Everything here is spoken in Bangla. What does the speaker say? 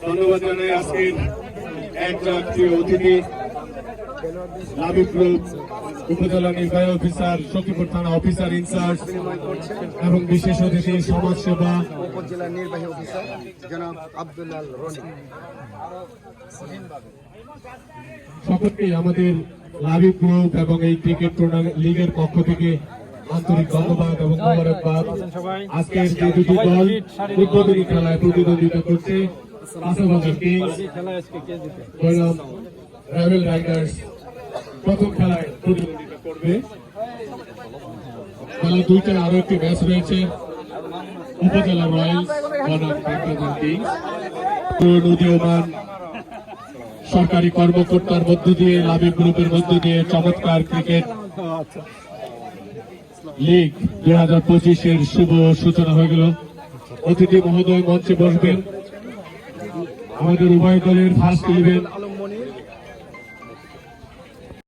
ধন্যবাদ জানাই আজকের একজন প্রিয় অতিথি লাবিব গ্রুপ উপজেলা নির্বাহী অফিসার, সখীপুর থানা অফিসার ইনচার্জ এবং বিশেষ অতিথি সমাজসেবা উপজেলা নির্বাহী অফিসার জনাব আব্দুল্লাহ রনি। সকলকেই আমাদের লাবিব গ্রুপ এবং এই ক্রিকেট টুর্নামেন্ট লিগের পক্ষ থেকে আন্তরিক ধন্যবাদ এবং মোবারকবাদ। আজকের যে দুটি দল উদ্বোধনী খেলায় প্রতিদ্বন্দ্বিতা করছে, কাঁচাবাজার কিংস বনাম রাইভেল রাইডার্স প্রথম খেলায় প্রতিদ্বন্দ্বিতা করবে। খেলা দুইটার আরো একটি ম্যাচ রয়েছে, উপজেলা রয়্যালস বনাম কাঁচাবাজার কিংস। উদীয়মান সরকারি কর্মকর্তার মধ্য দিয়ে লাবিব গ্রুপের মধ্য দিয়ে চমৎকার ক্রিকেট লিগ 2025-এর শুভ সূচনা হয়ে গেল। অতিথি মহোদয় মঞ্চে বসবেন। আমাদের উভয় দলের ফার্স্ট ইলেভেন